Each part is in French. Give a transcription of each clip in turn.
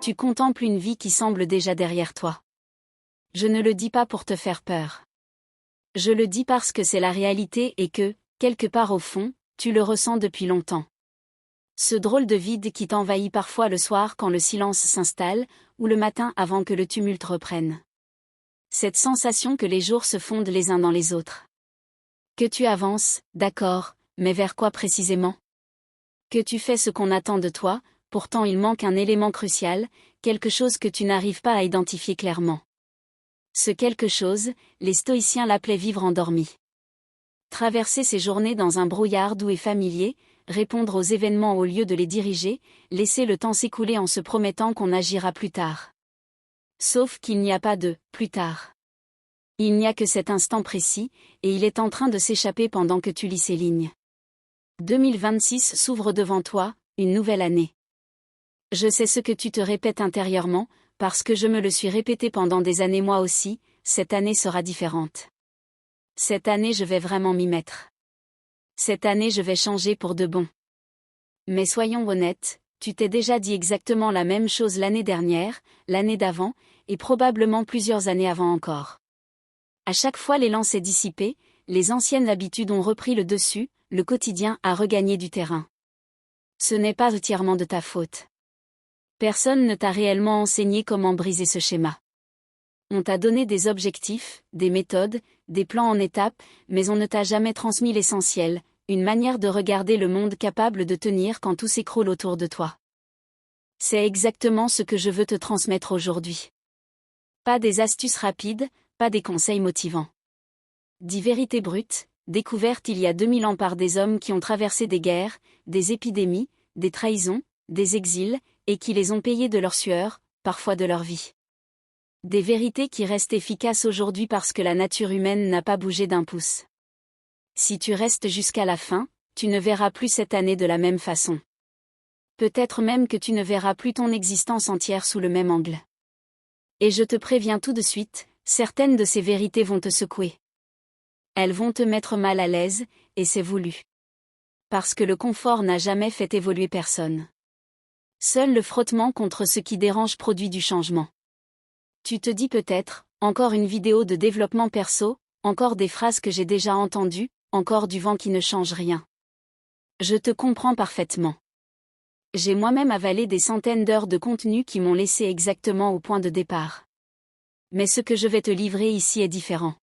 Tu contemples une vie qui semble déjà derrière toi. Je ne le dis pas pour te faire peur. Je le dis parce que c'est la réalité et que, quelque part au fond, tu le ressens depuis longtemps. Ce drôle de vide qui t'envahit parfois le soir quand le silence s'installe, ou le matin avant que le tumulte reprenne. Cette sensation que les jours se fondent les uns dans les autres. Que tu avances, d'accord, mais vers quoi précisément? Que tu fais ce qu'on attend de toi, pourtant il manque un élément crucial, quelque chose que tu n'arrives pas à identifier clairement. Ce quelque chose, les stoïciens l'appelaient vivre endormi. Traverser ses journées dans un brouillard doux et familier, répondre aux événements au lieu de les diriger, laisser le temps s'écouler en se promettant qu'on agira plus tard. Sauf qu'il n'y a pas de « plus tard ». Il n'y a que cet instant précis, et il est en train de s'échapper pendant que tu lis ces lignes. 2026 s'ouvre devant toi, une nouvelle année. Je sais ce que tu te répètes intérieurement, parce que je me le suis répété pendant des années moi aussi, cette année sera différente. Cette année je vais vraiment m'y mettre. Cette année je vais changer pour de bon. Mais soyons honnêtes, tu t'es déjà dit exactement la même chose l'année dernière, l'année d'avant, et probablement plusieurs années avant encore. À chaque fois l'élan s'est dissipé, les anciennes habitudes ont repris le dessus, le quotidien a regagné du terrain. Ce n'est pas entièrement de ta faute. Personne ne t'a réellement enseigné comment briser ce schéma. On t'a donné des objectifs, des méthodes, des plans en étapes, mais on ne t'a jamais transmis l'essentiel, une manière de regarder le monde capable de tenir quand tout s'écroule autour de toi. C'est exactement ce que je veux te transmettre aujourd'hui. Pas des astuces rapides, pas des conseils motivants. 10 vérités brutes, découvertes il y a 2000 ans par des hommes qui ont traversé des guerres, des épidémies, des trahisons, des exils, et qui les ont payés de leur sueur, parfois de leur vie. Des vérités qui restent efficaces aujourd'hui parce que la nature humaine n'a pas bougé d'un pouce. Si tu restes jusqu'à la fin, tu ne verras plus cette année de la même façon. Peut-être même que tu ne verras plus ton existence entière sous le même angle. Et je te préviens tout de suite, certaines de ces vérités vont te secouer. Elles vont te mettre mal à l'aise, et c'est voulu. Parce que le confort n'a jamais fait évoluer personne. Seul le frottement contre ce qui dérange produit du changement. Tu te dis peut-être, encore une vidéo de développement perso, encore des phrases que j'ai déjà entendues, encore du vent qui ne change rien. Je te comprends parfaitement. J'ai moi-même avalé des centaines d'heures de contenu qui m'ont laissé exactement au point de départ. Mais ce que je vais te livrer ici est différent.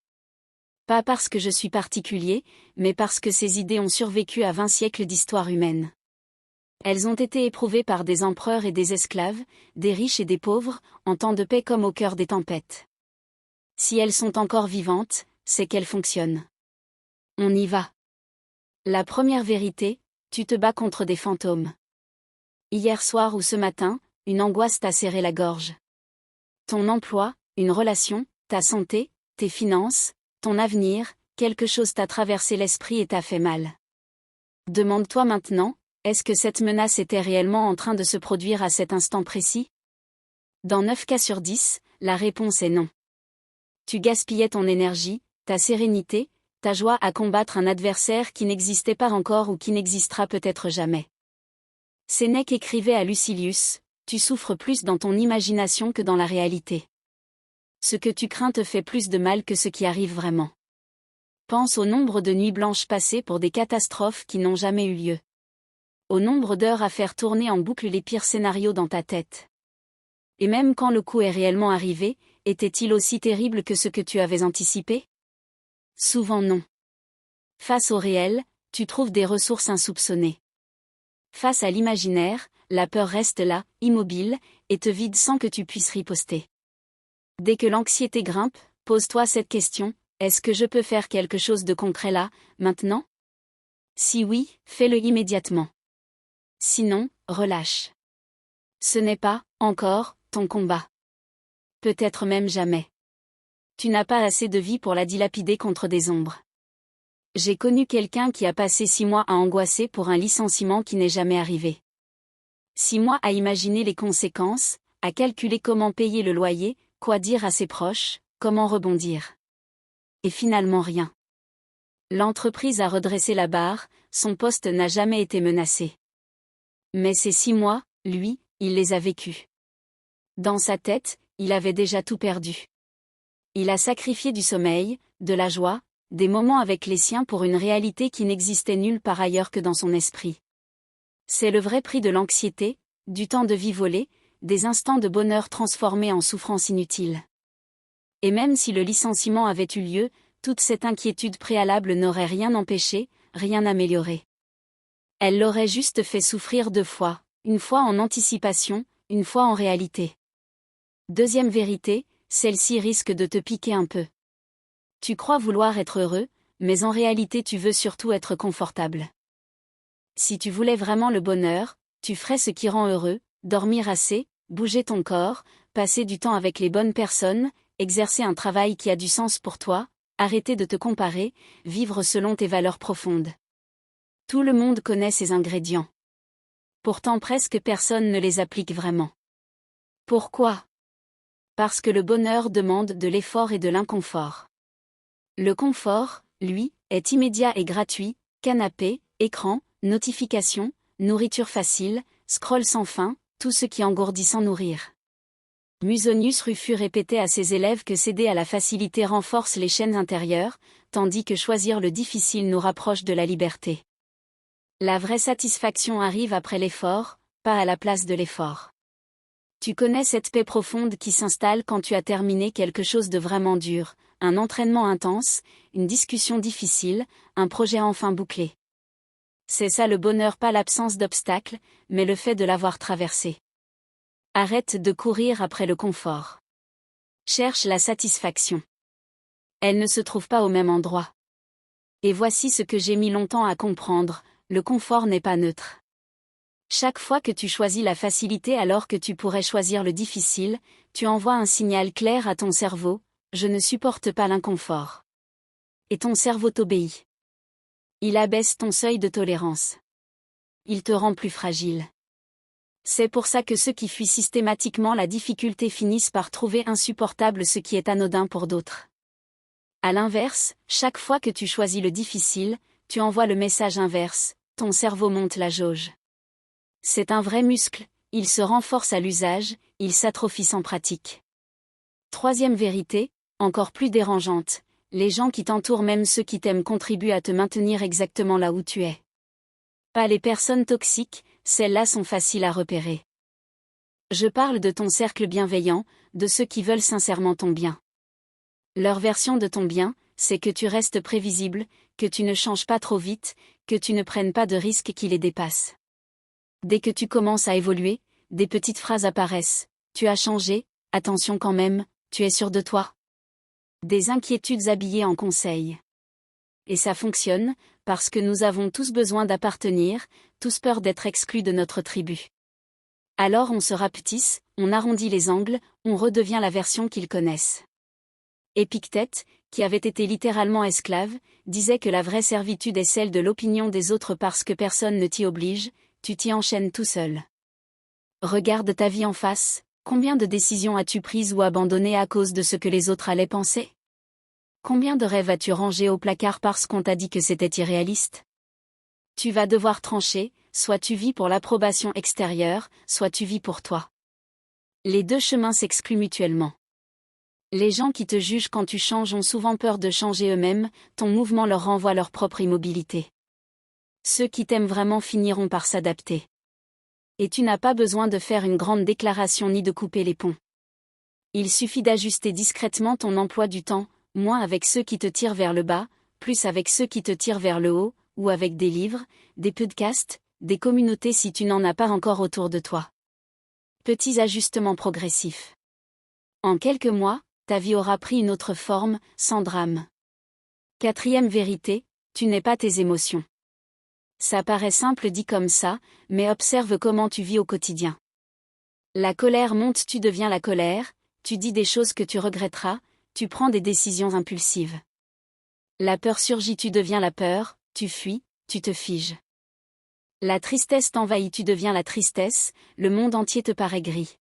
Pas parce que je suis particulier, mais parce que ces idées ont survécu à 20 siècles d'histoire humaine. Elles ont été éprouvées par des empereurs et des esclaves, des riches et des pauvres, en temps de paix comme au cœur des tempêtes. Si elles sont encore vivantes, c'est qu'elles fonctionnent. On y va. La première vérité, tu te bats contre des fantômes. Hier soir ou ce matin, une angoisse t'a serré la gorge. Ton emploi, une relation, ta santé, tes finances, ton avenir, quelque chose t'a traversé l'esprit et t'a fait mal. Demande-toi maintenant, est-ce que cette menace était réellement en train de se produire à cet instant précis? Dans 9 cas sur 10, la réponse est non. Tu gaspillais ton énergie, ta sérénité, ta joie à combattre un adversaire qui n'existait pas encore ou qui n'existera peut-être jamais. Sénèque écrivait à Lucilius, tu souffres plus dans ton imagination que dans la réalité. Ce que tu crains te fait plus de mal que ce qui arrive vraiment. Pense au nombre de nuits blanches passées pour des catastrophes qui n'ont jamais eu lieu. Au nombre d'heures à faire tourner en boucle les pires scénarios dans ta tête. Et même quand le coup est réellement arrivé, était-il aussi terrible que ce que tu avais anticipé? Souvent non. Face au réel, tu trouves des ressources insoupçonnées. Face à l'imaginaire, la peur reste là, immobile, et te vide sans que tu puisses riposter. Dès que l'anxiété grimpe, pose-toi cette question, est-ce que je peux faire quelque chose de concret là, maintenant? Si oui, fais-le immédiatement. Sinon, relâche. Ce n'est pas, encore, ton combat. Peut-être même jamais. Tu n'as pas assez de vie pour la dilapider contre des ombres. J'ai connu quelqu'un qui a passé 6 mois à angoisser pour un licenciement qui n'est jamais arrivé. 6 mois à imaginer les conséquences, à calculer comment payer le loyer, quoi dire à ses proches, comment rebondir. Et finalement rien. L'entreprise a redressé la barre, son poste n'a jamais été menacé. Mais ces 6 mois, lui, il les a vécus. Dans sa tête, il avait déjà tout perdu. Il a sacrifié du sommeil, de la joie, des moments avec les siens pour une réalité qui n'existait nulle part ailleurs que dans son esprit. C'est le vrai prix de l'anxiété, du temps de vie volé, des instants de bonheur transformés en souffrance inutile. Et même si le licenciement avait eu lieu, toute cette inquiétude préalable n'aurait rien empêché, rien amélioré. Elle l'aurait juste fait souffrir 2 fois, une fois en anticipation, une fois en réalité. Deuxième vérité, celle-ci risque de te piquer un peu. Tu crois vouloir être heureux, mais en réalité tu veux surtout être confortable. Si tu voulais vraiment le bonheur, tu ferais ce qui rend heureux, dormir assez, bouger ton corps, passer du temps avec les bonnes personnes, exercer un travail qui a du sens pour toi, arrêter de te comparer, vivre selon tes valeurs profondes. Tout le monde connaît ces ingrédients. Pourtant presque personne ne les applique vraiment. Pourquoi ? Parce que le bonheur demande de l'effort et de l'inconfort. Le confort, lui, est immédiat et gratuit, canapé, écran, notifications, nourriture facile, scroll sans fin, tout ce qui engourdit sans nourrir. Musonius Rufus répétait à ses élèves que céder à la facilité renforce les chaînes intérieures, tandis que choisir le difficile nous rapproche de la liberté. La vraie satisfaction arrive après l'effort, pas à la place de l'effort. Tu connais cette paix profonde qui s'installe quand tu as terminé quelque chose de vraiment dur, un entraînement intense, une discussion difficile, un projet enfin bouclé. C'est ça le bonheur, pas l'absence d'obstacles, mais le fait de l'avoir traversé. Arrête de courir après le confort. Cherche la satisfaction. Elle ne se trouve pas au même endroit. Et voici ce que j'ai mis longtemps à comprendre, le confort n'est pas neutre. Chaque fois que tu choisis la facilité alors que tu pourrais choisir le difficile, tu envoies un signal clair à ton cerveau, je ne supporte pas l'inconfort. Et ton cerveau t'obéit. Il abaisse ton seuil de tolérance. Il te rend plus fragile. C'est pour ça que ceux qui fuient systématiquement la difficulté finissent par trouver insupportable ce qui est anodin pour d'autres. À l'inverse, chaque fois que tu choisis le difficile, tu envoies le message inverse, ton cerveau monte la jauge. C'est un vrai muscle, il se renforce à l'usage, il s'atrophie sans pratique. Troisième vérité, encore plus dérangeante, les gens qui t'entourent, même ceux qui t'aiment, contribuent à te maintenir exactement là où tu es. Pas les personnes toxiques, celles-là sont faciles à repérer. Je parle de ton cercle bienveillant, de ceux qui veulent sincèrement ton bien. Leur version de ton bien, c'est que tu restes prévisible, que tu ne changes pas trop vite, que tu ne prennes pas de risques qui les dépassent. Dès que tu commences à évoluer, des petites phrases apparaissent. Tu as changé, attention quand même, tu es sûr de toi. Des inquiétudes habillées en conseils. Et ça fonctionne, parce que nous avons tous besoin d'appartenir, tous peur d'être exclus de notre tribu. Alors on se rapetisse, on arrondit les angles, on redevient la version qu'ils connaissent. Épictète, qui avait été littéralement esclave, disait que la vraie servitude est celle de l'opinion des autres parce que personne ne t'y oblige, tu t'y enchaînes tout seul. Regarde ta vie en face, combien de décisions as-tu prises ou abandonnées à cause de ce que les autres allaient penser ? Combien de rêves as-tu rangés au placard parce qu'on t'a dit que c'était irréaliste ? Tu vas devoir trancher, soit tu vis pour l'approbation extérieure, soit tu vis pour toi. Les deux chemins s'excluent mutuellement. Les gens qui te jugent quand tu changes ont souvent peur de changer eux-mêmes, ton mouvement leur renvoie leur propre immobilité. Ceux qui t'aiment vraiment finiront par s'adapter. Et tu n'as pas besoin de faire une grande déclaration ni de couper les ponts. Il suffit d'ajuster discrètement ton emploi du temps, moins avec ceux qui te tirent vers le bas, plus avec ceux qui te tirent vers le haut, ou avec des livres, des podcasts, des communautés si tu n'en as pas encore autour de toi. Petits ajustements progressifs. En quelques mois, ta vie aura pris une autre forme, sans drame. Quatrième vérité, tu n'es pas tes émotions. Ça paraît simple dit comme ça, mais observe comment tu vis au quotidien. La colère monte, tu deviens la colère, tu dis des choses que tu regretteras, tu prends des décisions impulsives. La peur surgit, tu deviens la peur, tu fuis, tu te figes. La tristesse t'envahit, tu deviens la tristesse, le monde entier te paraît gris.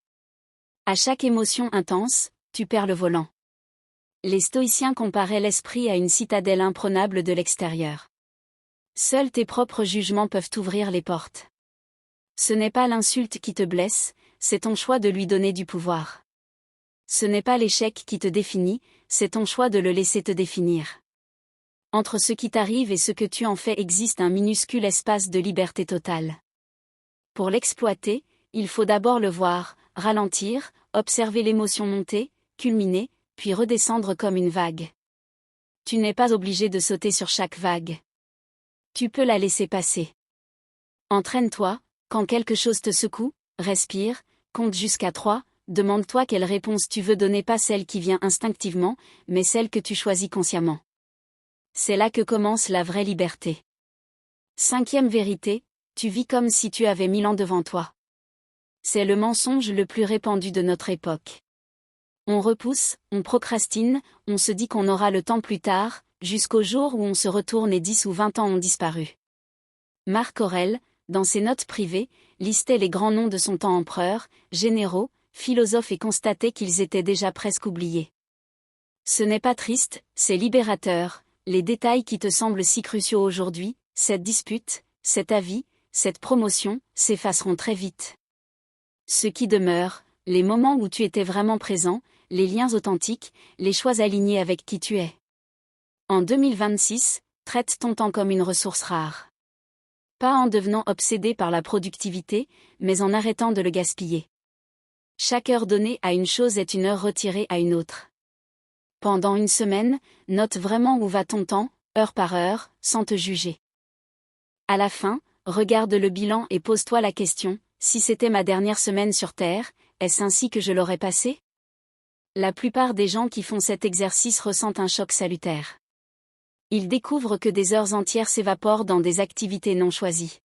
À chaque émotion intense, tu perds le volant. Les stoïciens comparaient l'esprit à une citadelle imprenable de l'extérieur. Seuls tes propres jugements peuvent t'ouvrir les portes. Ce n'est pas l'insulte qui te blesse, c'est ton choix de lui donner du pouvoir. Ce n'est pas l'échec qui te définit, c'est ton choix de le laisser te définir. Entre ce qui t'arrive et ce que tu en fais existe un minuscule espace de liberté totale. Pour l'exploiter, il faut d'abord le voir, ralentir, observer l'émotion monter, culminer, puis redescendre comme une vague. Tu n'es pas obligé de sauter sur chaque vague. Tu peux la laisser passer. Entraîne-toi, quand quelque chose te secoue, respire, compte jusqu'à 3, demande-toi quelle réponse tu veux donner, pas celle qui vient instinctivement, mais celle que tu choisis consciemment. C'est là que commence la vraie liberté. 5e vérité, tu vis comme si tu avais 1000 ans devant toi. C'est le mensonge le plus répandu de notre époque. On repousse, on procrastine, on se dit qu'on aura le temps plus tard, jusqu'au jour où on se retourne et 10 ou 20 ans ont disparu. Marc Aurèle, dans ses notes privées, listait les grands noms de son temps empereurs, généraux, philosophes et constatait qu'ils étaient déjà presque oubliés. Ce n'est pas triste, c'est libérateur, les détails qui te semblent si cruciaux aujourd'hui, cette dispute, cet avis, cette promotion, s'effaceront très vite. Ce qui demeure, les moments où tu étais vraiment présent, les liens authentiques, les choix alignés avec qui tu es. En 2026, traite ton temps comme une ressource rare. Pas en devenant obsédé par la productivité, mais en arrêtant de le gaspiller. Chaque heure donnée à une chose est une heure retirée à une autre. Pendant une semaine, note vraiment où va ton temps, heure par heure, sans te juger. À la fin, regarde le bilan et pose-toi la question, si c'était ma dernière semaine sur Terre, est-ce ainsi que je l'aurais passé ? La plupart des gens qui font cet exercice ressentent un choc salutaire. Ils découvrent que des heures entières s'évaporent dans des activités non choisies.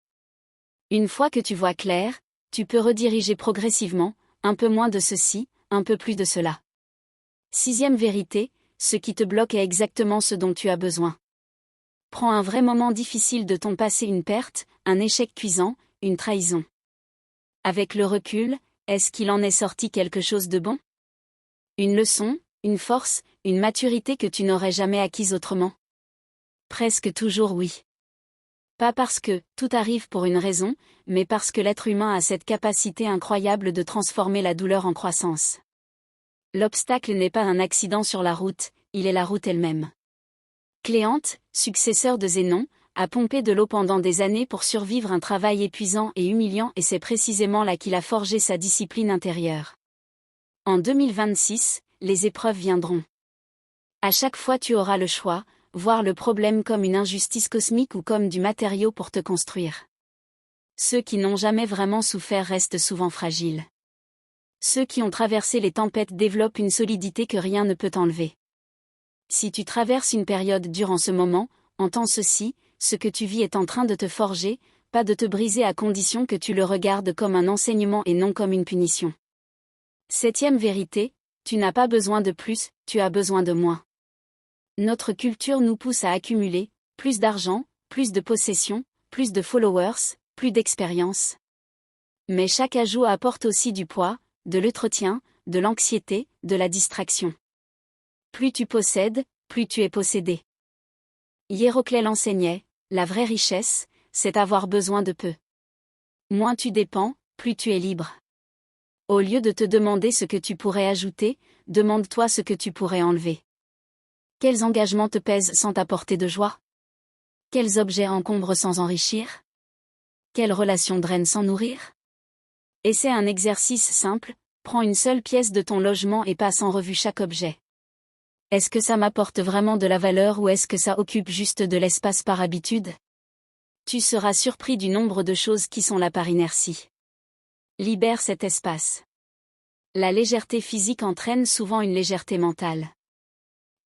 Une fois que tu vois clair, tu peux rediriger progressivement, un peu moins de ceci, un peu plus de cela. 6e vérité, ce qui te bloque est exactement ce dont tu as besoin. Prends un vrai moment difficile de ton passé, une perte, un échec cuisant, une trahison. Avec le recul, est-ce qu'il en est sorti quelque chose de bon ? Une leçon, une force, une maturité que tu n'aurais jamais acquise autrement ? Presque toujours oui. Pas parce que tout arrive pour une raison, mais parce que l'être humain a cette capacité incroyable de transformer la douleur en croissance. L'obstacle n'est pas un accident sur la route, il est la route elle-même. Cléante, successeur de Zénon, a pompé de l'eau pendant des années pour survivre un travail épuisant et humiliant, et c'est précisément là qu'il a forgé sa discipline intérieure. En 2026, les épreuves viendront. À chaque fois tu auras le choix, voir le problème comme une injustice cosmique ou comme du matériau pour te construire. Ceux qui n'ont jamais vraiment souffert restent souvent fragiles. Ceux qui ont traversé les tempêtes développent une solidité que rien ne peut enlever. Si tu traverses une période dure en ce moment, entends ceci, ce que tu vis est en train de te forger, pas de te briser, à condition que tu le regardes comme un enseignement et non comme une punition. 7e vérité, tu n'as pas besoin de plus, tu as besoin de moins. Notre culture nous pousse à accumuler, plus d'argent, plus de possessions, plus de followers, plus d'expérience. Mais chaque ajout apporte aussi du poids, de l'entretien, de l'anxiété, de la distraction. Plus tu possèdes, plus tu es possédé. Hiéroclès l'enseignait, la vraie richesse, c'est avoir besoin de peu. Moins tu dépends, plus tu es libre. Au lieu de te demander ce que tu pourrais ajouter, demande-toi ce que tu pourrais enlever. Quels engagements te pèsent sans t'apporter de joie ? Quels objets encombrent sans enrichir ? Quelles relations drainent sans nourrir ? Essaie un exercice simple, prends une seule pièce de ton logement et passe en revue chaque objet. Est-ce que ça m'apporte vraiment de la valeur ou est-ce que ça occupe juste de l'espace par habitude ? Tu seras surpris du nombre de choses qui sont là par inertie. Libère cet espace. La légèreté physique entraîne souvent une légèreté mentale.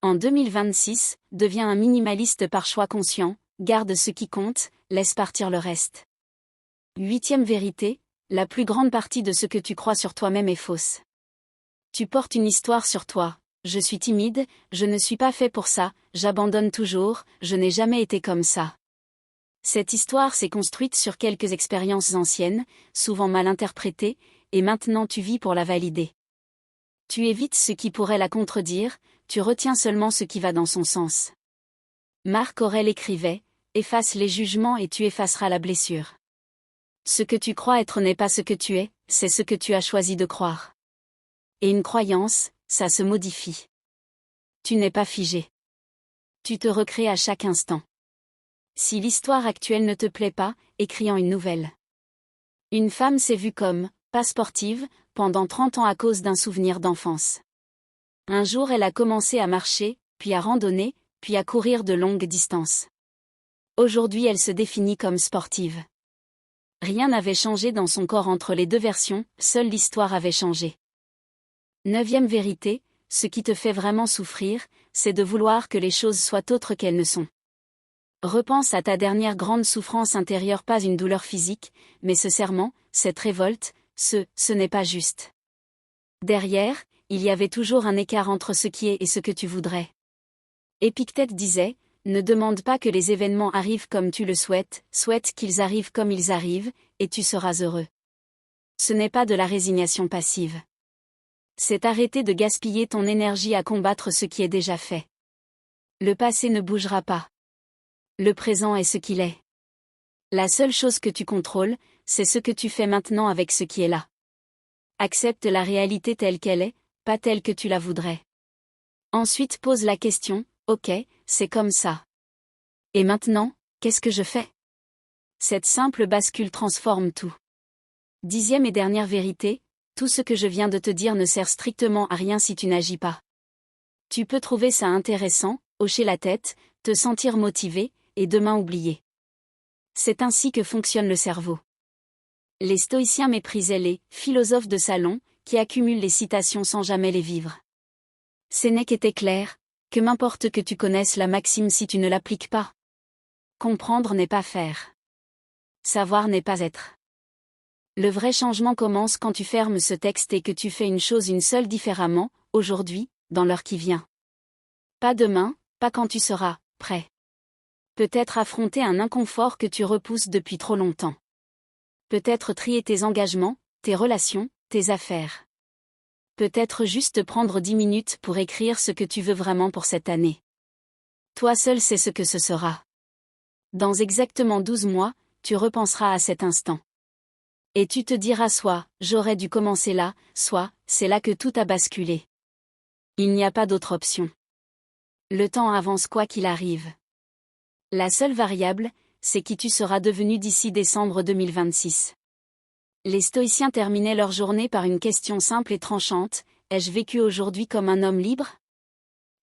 En 2026, deviens un minimaliste par choix conscient, garde ce qui compte, laisse partir le reste. 8e vérité, la plus grande partie de ce que tu crois sur toi-même est fausse. Tu portes une histoire sur toi. Je suis timide, je ne suis pas fait pour ça, j'abandonne toujours, je n'ai jamais été comme ça. Cette histoire s'est construite sur quelques expériences anciennes, souvent mal interprétées, et maintenant tu vis pour la valider. Tu évites ce qui pourrait la contredire, tu retiens seulement ce qui va dans son sens. Marc Aurèle écrivait, efface les jugements et tu effaceras la blessure. Ce que tu crois être n'est pas ce que tu es, c'est ce que tu as choisi de croire. Et une croyance, ça se modifie. Tu n'es pas figé. Tu te recrées à chaque instant. Si l'histoire actuelle ne te plaît pas, écris en une nouvelle. Une femme s'est vue comme, pas sportive, pendant 30 ans à cause d'un souvenir d'enfance. Un jour elle a commencé à marcher, puis à randonner, puis à courir de longues distances. Aujourd'hui elle se définit comme sportive. Rien n'avait changé dans son corps entre les deux versions, seule l'histoire avait changé. 9e vérité, ce qui te fait vraiment souffrir, c'est de vouloir que les choses soient autres qu'elles ne sont. Repense à ta dernière grande souffrance intérieure, pas une douleur physique, mais ce serment, cette révolte, ce n'est pas juste. Derrière, il y avait toujours un écart entre ce qui est et ce que tu voudrais. Épictète disait, ne demande pas que les événements arrivent comme tu le souhaites, souhaite qu'ils arrivent comme ils arrivent, et tu seras heureux. Ce n'est pas de la résignation passive. C'est arrêter de gaspiller ton énergie à combattre ce qui est déjà fait. Le passé ne bougera pas. Le présent est ce qu'il est. La seule chose que tu contrôles, c'est ce que tu fais maintenant avec ce qui est là. Accepte la réalité telle qu'elle est, pas telle que tu la voudrais. Ensuite pose la question, ok, c'est comme ça. Et maintenant, qu'est-ce que je fais? Cette simple bascule transforme tout. 10e et dernière vérité, tout ce que je viens de te dire ne sert strictement à rien si tu n'agis pas. Tu peux trouver ça intéressant, hocher la tête, te sentir motivé, et demain oublier. C'est ainsi que fonctionne le cerveau. Les stoïciens méprisaient les philosophes de salon, qui accumulent les citations sans jamais les vivre. Sénèque était clair, que m'importe que tu connaisses la maxime si tu ne l'appliques pas. Comprendre n'est pas faire. Savoir n'est pas être. Le vrai changement commence quand tu fermes ce texte et que tu fais une chose une seule différemment, aujourd'hui, dans l'heure qui vient. Pas demain, pas quand tu seras prêt. Peut-être affronter un inconfort que tu repousses depuis trop longtemps. Peut-être trier tes engagements, tes relations, tes affaires. Peut-être juste prendre 10 minutes pour écrire ce que tu veux vraiment pour cette année. Toi seul sais ce que ce sera. Dans exactement 12 mois, tu repenseras à cet instant. Et tu te diras soit, j'aurais dû commencer là, soit, c'est là que tout a basculé. Il n'y a pas d'autre option. Le temps avance quoi qu'il arrive. La seule variable, c'est qui tu seras devenu d'ici décembre 2026. Les stoïciens terminaient leur journée par une question simple et tranchante, ai-je vécu aujourd'hui comme un homme libre?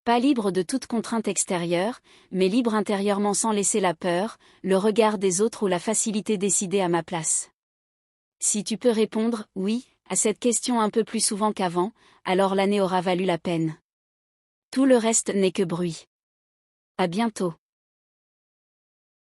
Pas libre de toute contrainte extérieure, mais libre intérieurement sans laisser la peur, le regard des autres ou la facilité décider à ma place. Si tu peux répondre « oui » à cette question un peu plus souvent qu'avant, alors l'année aura valu la peine. Tout le reste n'est que bruit. À bientôt.